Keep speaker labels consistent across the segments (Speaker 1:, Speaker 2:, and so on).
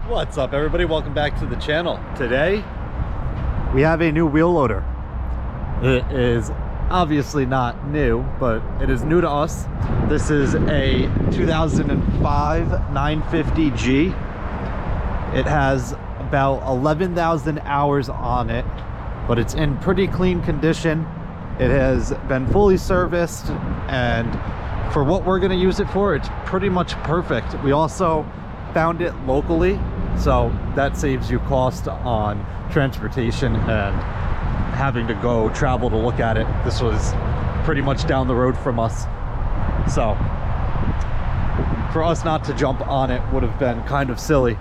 Speaker 1: What's up, everybody? Welcome back to the channel. Today we have a new wheel loader. It is obviously not new, but it is new to us. This is a 2005 950G. It has about 11,000 hours on it, but it's in pretty clean condition. It has been fully serviced, and for what we're going to use it for, it's pretty much perfect. We also found it locally, so that saves you cost on transportation and having to go travel to look at it. This was pretty much down the road from us, so for us not to jump on it would have been kind of silly.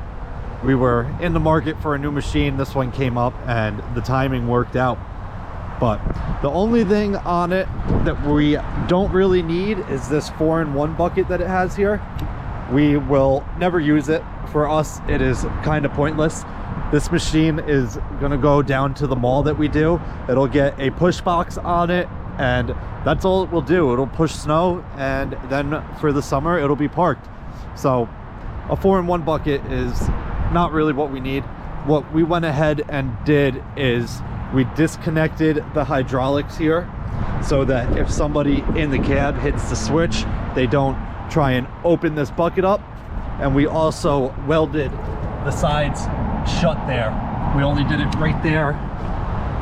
Speaker 1: We were in the market for a new machine. This one came up and the timing worked out. But the only thing on it that we don't really need is this 4-in-1 bucket that it has here. We will never use it. For us, it is kind of pointless. This machine is gonna go down to the mall that we do. It'll get a push box on it, and that's all it will do. It'll push snow, and then for the summer, it'll be parked. So a 4-in-1 bucket is not really what we need. What we went ahead and did is we disconnected the hydraulics here so that if somebody in the cab hits the switch, they don't try and open this bucket up. And we also welded the sides shut there. We only did it right there,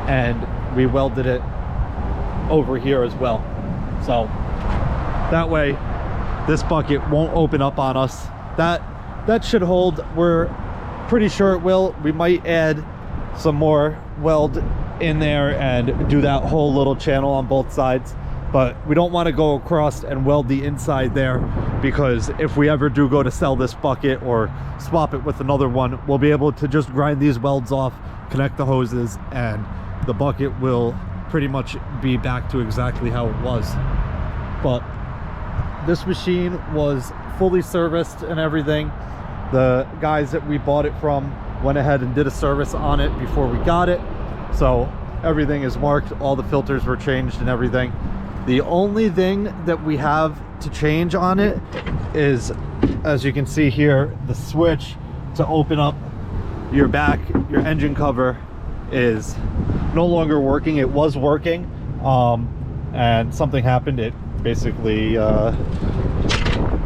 Speaker 1: and we welded it over here as well. So that way this bucket won't open up on us. That should hold. We're pretty sure it will. We might add some more weld in there and do that whole little channel on both sides, but we don't want to go across and weld the inside there, because if we ever do go to sell this bucket or swap it with another one, we'll be able to just grind these welds off, connect the hoses, and the bucket will pretty much be back to exactly how it was. But this machine was fully serviced and everything. The guys that we bought it from went ahead and did a service on it before we got it, so everything is marked. All the filters were changed and everything. The only thing that we have to change on it is, as you can see here, the switch to open up your engine cover is no longer working. It was working, and something happened. It basically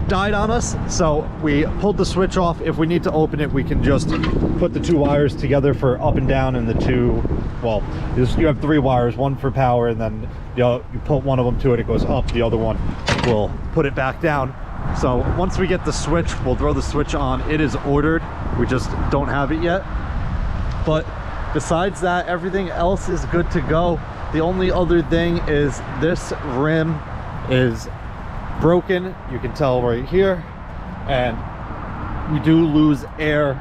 Speaker 1: died on us, so we pulled the switch off. If we need to open it, we can just put the two wires together for up and down, and the two, well, you have 3 wires, one for power, and then you put one of them to it, it goes up, the other one will put it back down. So once we get the switch, we'll throw the switch on. It is ordered, we just don't have it yet. But besides that, everything else is good to go. The only other thing is this rim is broken. You can tell right here, and we do lose air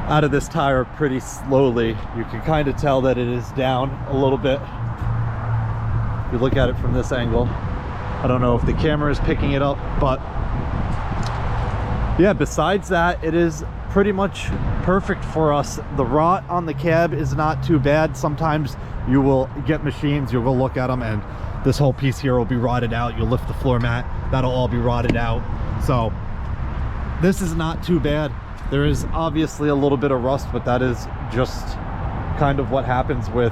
Speaker 1: out of this tire pretty slowly. You can kind of tell that it is down a little bit. If you look at it from this angle, I don't know if the camera is picking it up, but yeah, besides that, it is pretty much perfect for us. The rot on the cab is not too bad. Sometimes you will get machines, you'll go look at them, and this whole piece here will be rotted out. You'll lift the floor mat, that'll all be rotted out. So this is not too bad. There is obviously a little bit of rust, but that is just kind of what happens with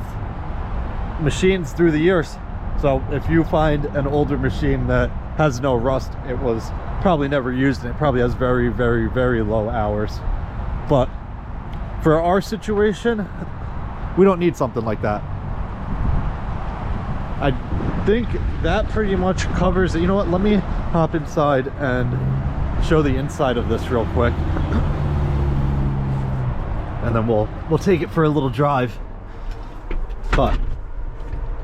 Speaker 1: machines through the years. So if you find an older machine that has no rust, it was probably never used, and it probably has very, very, very low hours. But for our situation, we don't need something like that. I think that pretty much covers it. You know what, let me hop inside and show the inside of this real quick, and then we'll take it for a little drive. But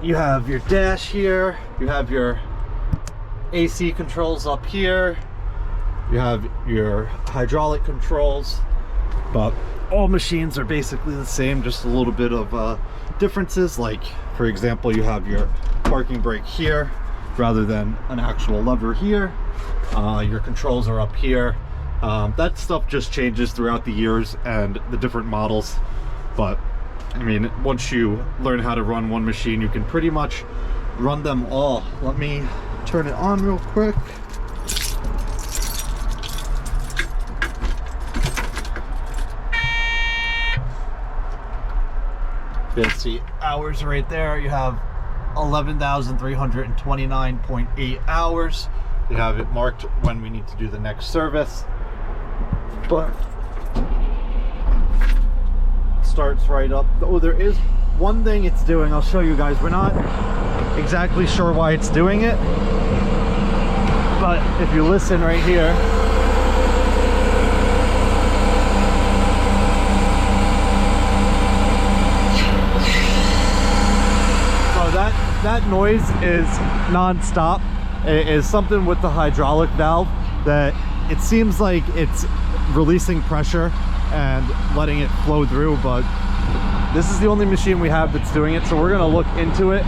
Speaker 1: you have your dash here, you have your AC controls up here, you have your hydraulic controls, but all machines are basically the same, just a little bit of differences. Like, for example, you have your parking brake here rather than an actual lever here. Your controls are up here. That stuff just changes throughout the years and the different models, but I mean, once you learn how to run one machine, you can pretty much run them all. Let me turn it on real quick. You'll see hours right there. You have 11,329.8 hours. You have it marked when we need to do the next service. But it starts right up. Oh, there is one thing it's doing. I'll show you guys. We're not exactly sure why it's doing it, but if you listen right here, so that noise is non-stop. It is something with the hydraulic valve that it seems like it's releasing pressure and letting it flow through, but this is the only machine we have that's doing it, so we're gonna look into it.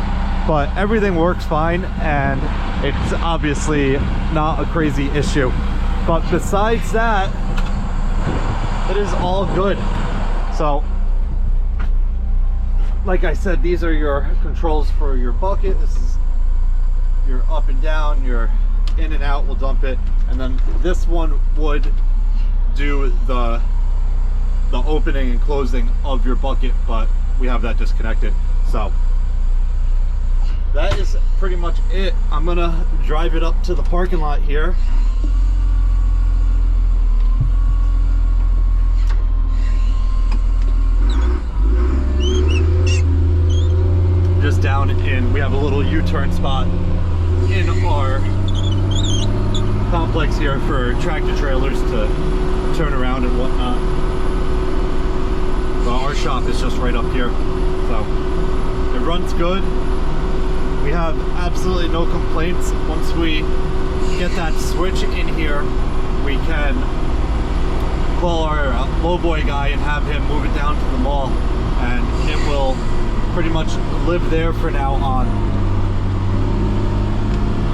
Speaker 1: But everything works fine, and it's obviously not a crazy issue. But besides that, it is all good. So, like I said, these are your controls for your bucket. This is your up and down, your in and out, we'll dump it. And then this one would do the opening and closing of your bucket, but we have that disconnected. So that is pretty much it. I'm gonna drive it up to the parking lot here. Just down in, we have a little U-turn spot in our complex here for tractor trailers to turn around and whatnot. But our shop is just right up here, so it runs good. We have absolutely no complaints. Once we get that switch in here, we can call our lowboy guy and have him move it down to the mall, and it will pretty much live there for now on.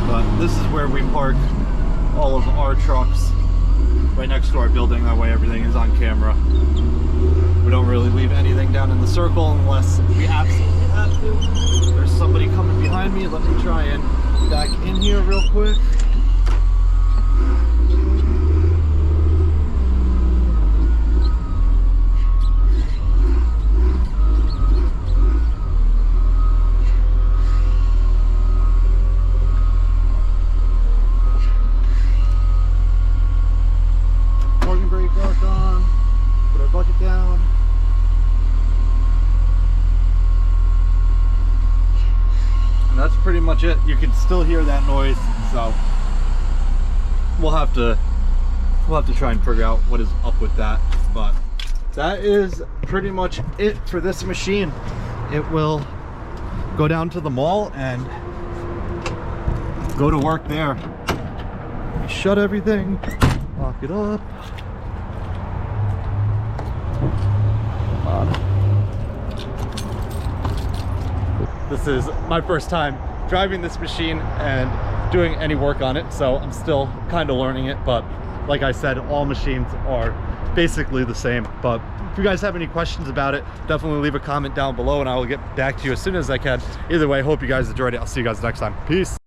Speaker 1: But this is where we park all of our trucks, right next to our building. That way everything is on camera. We don't really leave anything down in the circle unless we absolutely have to. There's somebody coming behind me. Let me try and back in here real quick. Parking brake lock on. Put our bucket down. And that's pretty much it. You can still hear that noise, so we'll have to try and figure out what is up with that. But that is pretty much it for this machine. It will go down to the mall and go to work there. Shut everything, lock it up. Come on. This is my first time driving this machine and doing any work on it, so I'm still kind of learning it. But like I said, all machines are basically the same. But if you guys have any questions about it, definitely leave a comment down below and I will get back to you as soon as I can. Either way, hope you guys enjoyed it. I'll see you guys next time. Peace.